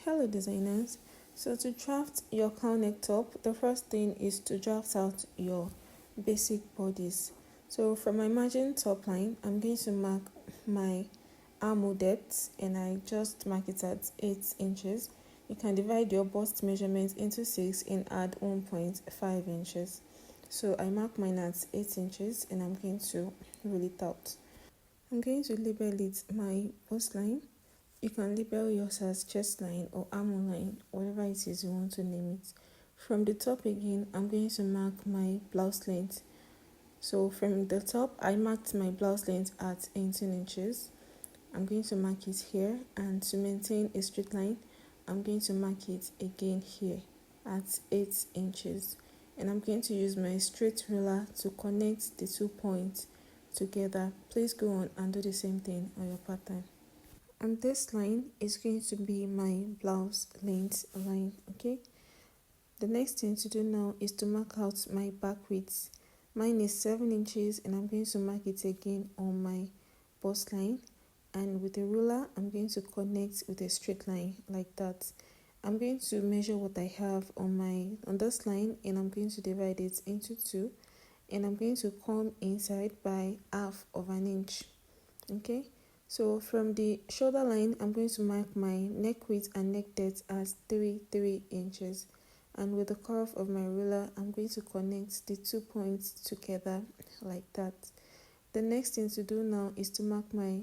Hello designers. So to draft your cowl neck top, the first thing is to draft out your basic bodies. So from my margin top line, I'm going to mark my armhole depth and I just mark it at 8 inches. You can divide your bust measurement into 6 and add 1.5 inches. So I mark mine at 8 inches and I'm going to roll it out. I'm going to label it my bust line. You can label yours as chest line or armhole line, whatever it is you want to name it. From the top again, I'm going to mark my blouse length. So from the top, I marked my blouse length at 18 inches. I'm going to mark it here, and to maintain a straight line, I'm going to mark it again here at 8 inches. And I'm going to use my straight ruler to connect the 2 points together. Please go on and do the same thing on your pattern. And this line is going to be my blouse length line. Okay, the next thing to do now is to mark out my back width. Mine is 7 inches and I'm going to mark it again on my bust line, and with a ruler I'm going to connect with a straight line like that. I'm going to measure what I have on this line and I'm going to divide it into 2, and I'm going to come inside by half of an inch. Okay, so from the shoulder line, I'm going to mark my neck width and neck depth as 3 inches. And with the curve of my ruler, I'm going to connect the 2 points together like that. The next thing to do now is to mark my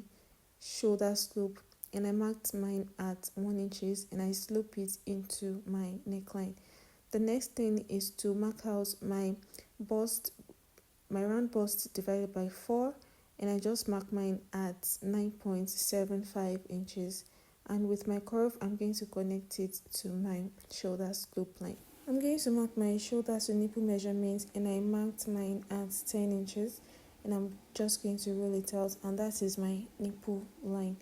shoulder slope. And I marked mine at 1 inches and I slope it into my neckline. The next thing is to mark out my round bust divided by 4, and I just mark mine at 9.75 inches, and with my curve I'm going to connect it to my shoulder slope line. I'm going to mark my shoulder to nipple measurement and I marked mine at 10 inches, and I'm just going to roll it out, and that is my nipple line.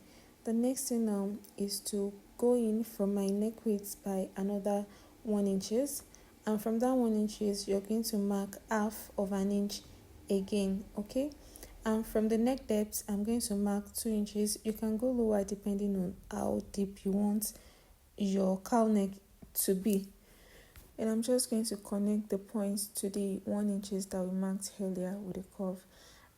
The next thing now is to go in from my neck width by another 1 inches, and from that 1 inches you're going to mark half of an inch again. Okay, and from the neck depth I'm going to mark 2 inches. You can go lower depending on how deep you want your cowl neck to be, and I'm just going to connect the points to the 1 inches that we marked earlier with a curve,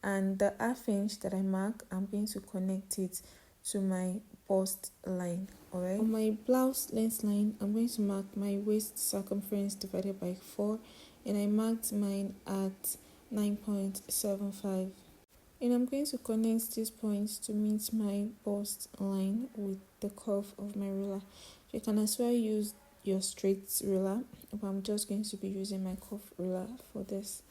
and the half inch that I mark, I'm going to connect it to my bust line. Alright, on my blouse length line, I'm going to mark my waist circumference divided by 4, and I marked mine at 9.75, and I'm going to connect these points to meet my bust line with the curve of my ruler. You can as well use your straight ruler, but I'm just going to be using my curve ruler for this.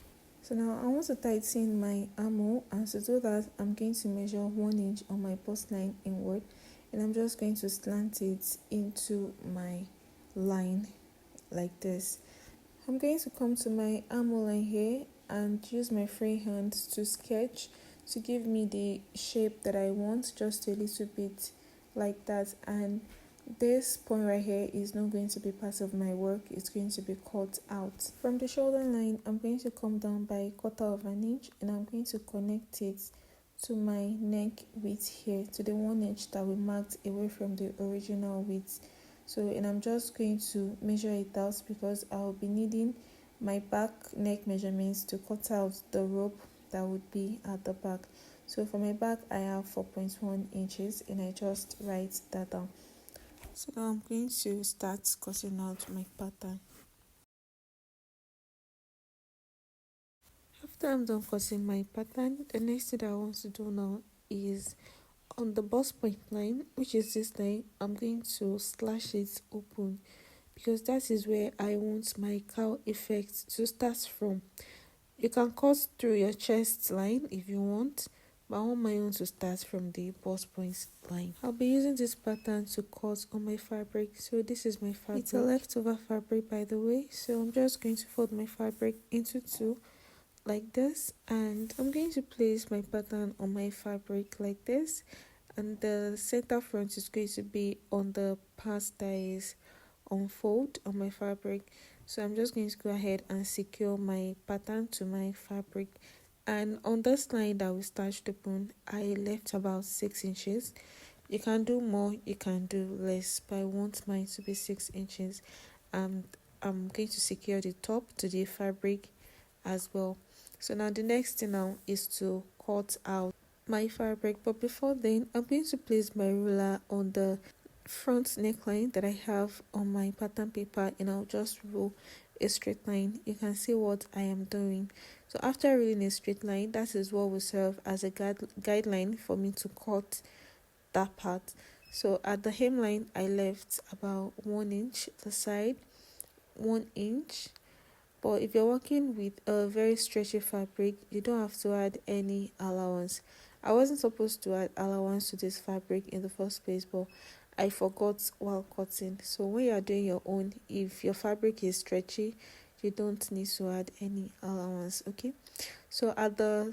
So now I want to tighten my armhole, and to do that I'm going to measure 1 inch on my bust line inward, and I'm just going to slant it into my line like this. I'm going to come to my armhole line here and use my free hand to sketch to give me the shape that I want, just a little bit like that. And this point right here is not going to be part of my work, it's going to be cut out. From the shoulder line, I'm going to come down by 1/4 of an inch, and I'm going to connect it to my neck width here, to the 1 inch that we marked away from the original width. So, and I'm just going to measure it out because I'll be needing my back neck measurements to cut out the rope that would be at the back. So for my back I have 4.1 inches, and I just write that down. So now I'm going to start cutting out my pattern. After I'm done cutting my pattern, the next thing that I want to do now is on the bust point line, which is this line, I'm going to slash it open because that is where I want my cowl effect to start from. You can cut through your chest line if you want, but I want my own to start from the bust point line. I'll be using this pattern to cut on my fabric. So this is my fabric. It's a leftover fabric, by the way, so I'm just going to fold my fabric into 2 like this, and I'm going to place my pattern on my fabric like this, and the center front is going to be on the part that is unfold on my fabric. So I'm just going to go ahead and secure my pattern to my fabric, and on this line that we starched open I left about 6 inches. You can do more, you can do less, but I want mine to be 6 inches. And I'm going to secure the top to the fabric as well. So now the next thing now is to cut out my fabric, but before then I'm going to place my ruler on the front neckline that I have on my pattern paper, and I'll just roll a straight line. You can see what I am doing. So after rolling a straight line, that is what will serve as a guideline for me to cut that part. So at the hemline I left about 1 inch, the side 1 inch. But if you're working with a very stretchy fabric, you don't have to add any allowance. I wasn't supposed to add allowance to this fabric in the first place, but I forgot while cutting. So when you're doing your own, if your fabric is stretchy, you don't need to add any allowance, okay? So at the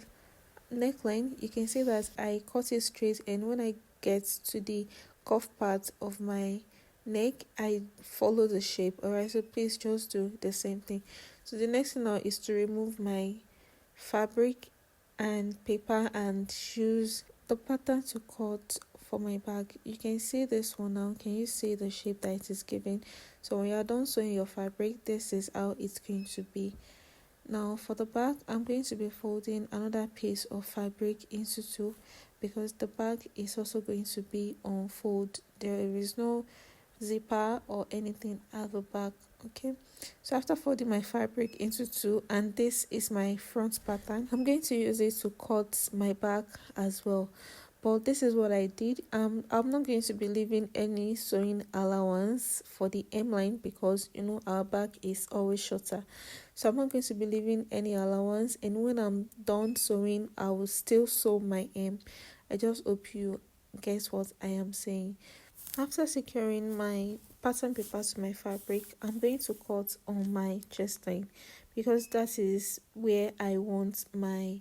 neckline, you can see that I cut it straight, and when I get to the cuff part of my neck, I follow the shape. Alright, so please just do the same thing. So the next thing now is to remove my fabric and paper and choose the pattern to cut for my bag. You can see this one now. Can you see the shape that it is giving? So when you are done sewing your fabric, this is how it's going to be. Now for the back, I'm going to be folding another piece of fabric into two, because the bag is also going to be on fold. There is no zipper or anything at the back, okay? So after folding my fabric into two, and this is my front pattern, I'm going to use it to cut my back as well. But this is what I did. I'm not going to be leaving any sewing allowance for the hemline, because our back is always shorter. So I'm not going to be leaving any allowance, and when I'm done sewing, I will still sew my hem. I just hope you guess what I am saying. After securing my pattern paper to my fabric, I'm going to cut on my chest line, because that is where I want my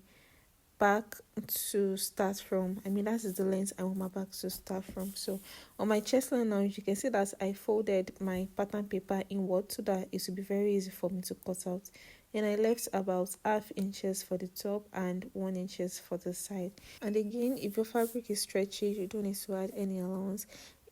back to start from. That is the length I want my back to start from. So on my chest line now, you can see that I folded my pattern paper inward so that it will be very easy for me to cut out, and I left about half inches for the top and 1 inches for the side. And again, if your fabric is stretchy, you don't need to add any allowance,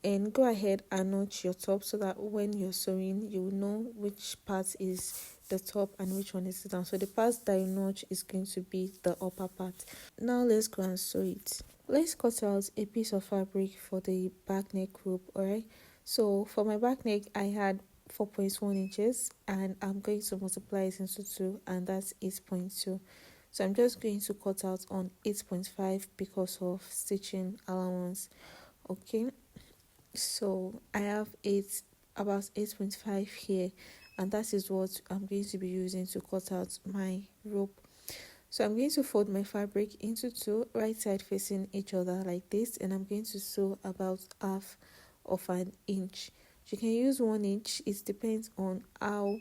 and go ahead and notch your top so that when you're sewing, you will know which part is the top and which one is down. So the part that you notch is going to be the upper part. Now let's go and sew it. Let's cut out a piece of fabric for the back neck rope. Alright, so for my back neck, I had 4.1 inches, and I'm going to multiply it into 2, and that's 8.2. So I'm just going to cut out on 8.5 because of stitching allowance. Okay, so I have about 8.5 here, and that is what I'm going to be using to cut out my rope. So I'm going to fold my fabric into two, right side facing each other like this, and I'm going to sew about half of an inch. You can use 1 inch. It depends on how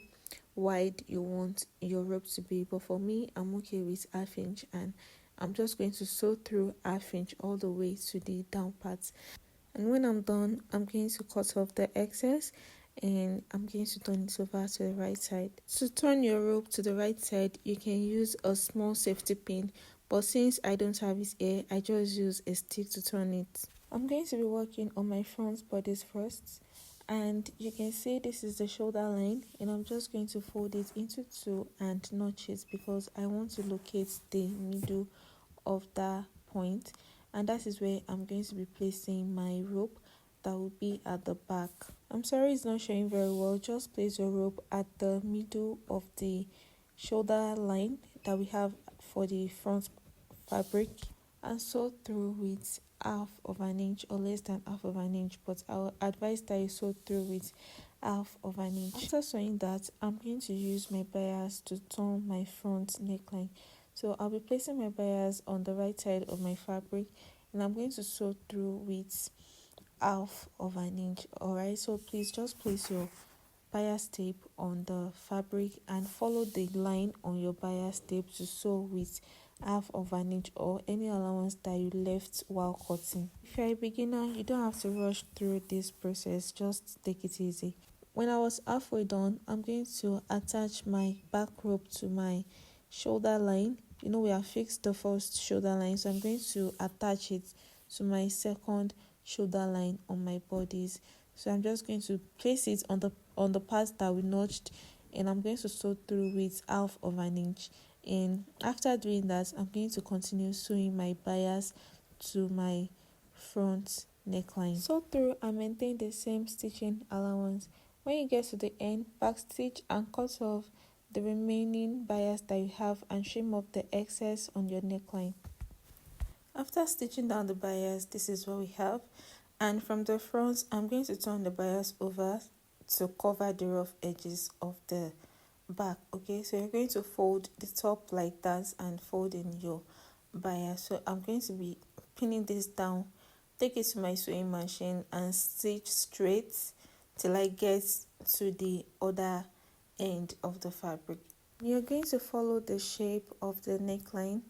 wide you want your rope to be, but for me, I'm okay with half inch, and I'm just going to sew through half inch all the way to the down part. And when I'm done, I'm going to cut off the excess, and I'm going to turn it over to the right side. To turn your rope to the right side, you can use a small safety pin, but since I don't have it here, I just use a stick to turn it. I'm going to be working on my front bodice first, and you can see this is the shoulder line, and I'm just going to fold it into two and notch it, because I want to locate the middle of that point, and that is where I'm going to be placing my rope that will be at the back. I'm sorry it's not showing very well. Just place your rope at the middle of the shoulder line that we have for the front fabric, and sew through with half of an inch or less than half of an inch, but I'll advise that you sew through with half of an inch. After sewing that, I'm going to use my bias to turn my front neckline. So I'll be placing my bias on the right side of my fabric, and I'm going to sew through with half of an inch. Alright, so please just place your bias tape on the fabric and follow the line on your bias tape to sew with half of an inch or any allowance that you left while cutting. If you're a beginner, you don't have to rush through this process, just take it easy. When I was halfway done, I'm going to attach my back rope to my shoulder line. We have fixed the first shoulder line, so I'm going to attach it to my second shoulder line on my bodies. So I'm just going to place it on the part that we notched, and I'm going to sew through with 1/2 inch. And after doing that, I'm going to continue sewing my bias to my front neckline. Sew through and maintain the same stitching allowance. When you get to the end, backstitch and cut off the remaining bias that you have and trim off the excess on your neckline. After stitching down the bias, this is what we have, and from the front I'm going to turn the bias over to cover the rough edges of the back. Okay, so you're going to fold the top like that and fold in your bias. So I'm going to be pinning this down, take it to my sewing machine and stitch straight till I get to the other end of the fabric. You're going to follow the shape of the neckline.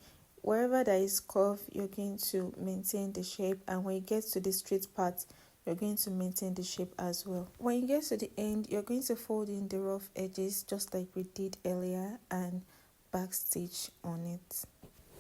Wherever there is curve, you're going to maintain the shape, and when you get to the straight part, you're going to maintain the shape as well. When you get to the end, you're going to fold in the rough edges just like we did earlier and backstitch on it.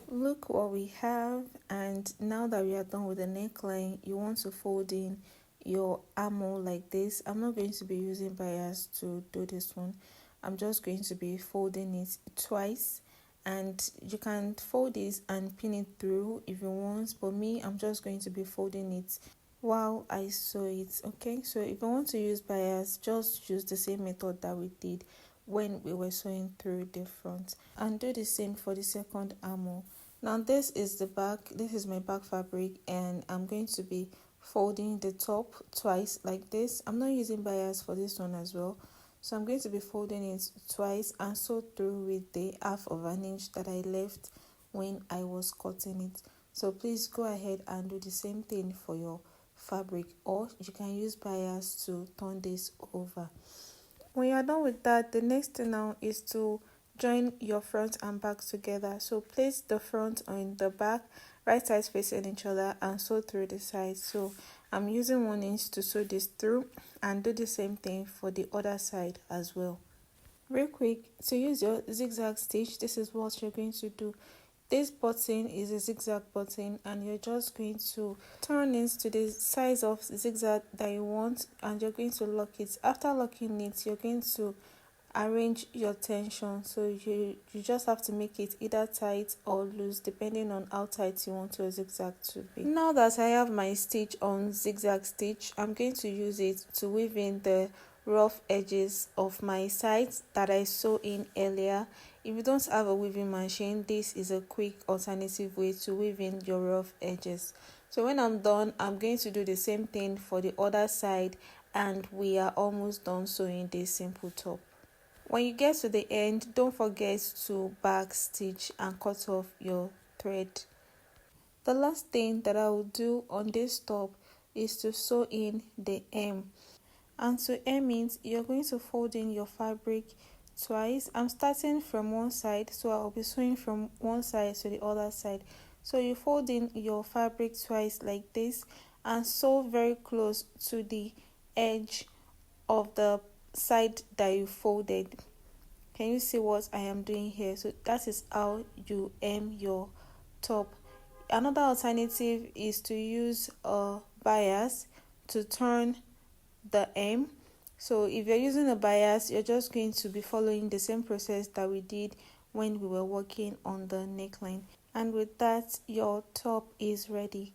Look what we have, and now that we are done with the neckline, you want to fold in your armhole like this. I'm not going to be using bias to do this one. I'm just going to be folding it twice, and you can fold this and pin it through if you want, but me, I'm just going to be folding it while I sew it. Okay, so if you want to use bias, just use the same method that we did when we were sewing through the front, and do the same for the second armhole. Now this is the back, this is my back fabric, and I'm going to be folding the top twice like this. I'm not using bias for this one as well, so I'm going to be folding it twice and sew through with the 1/2 inch that I left when I was cutting it. So please go ahead and do the same thing for your fabric, or you can use bias to turn this over. When you are done with that, the next thing now is to join your front and back together. So place the front on the back, right sides facing each other, and sew through the sides. So I'm using 1 inch to sew this through, and do the same thing for the other side as well. Real quick, to use your zigzag stitch, this is what you're going to do. This button is a zigzag button, and you're just going to turn it to the size of zigzag that you want, and you're going to lock it. After locking it, you're going to arrange your tension, so you just have to make it either tight or loose depending on how tight you want your zigzag to be. Now that I have my stitch on zigzag stitch, I'm going to use it to weave in the rough edges of my sides that I sewed in earlier. If you don't have a weaving machine, this is a quick alternative way to weave in your rough edges. So when I'm done, I'm going to do the same thing for the other side, and we are almost done sewing this simple top. When you get to the end, don't forget to back stitch and cut off your thread. The last thing that I will do on this top is to sew in the hem. And to hem it, you're going to fold in your fabric twice. I'm starting from one side, so I'll be sewing from one side to the other side. So you fold in your fabric twice like this, and sew very close to the edge of the side that you folded. Can you see what I am doing here? So that is how you hem your top. Another alternative is to use a bias to turn the hem. So if you're using a bias, you're just going to be following the same process that we did when we were working on the neckline. And with that, your top is ready.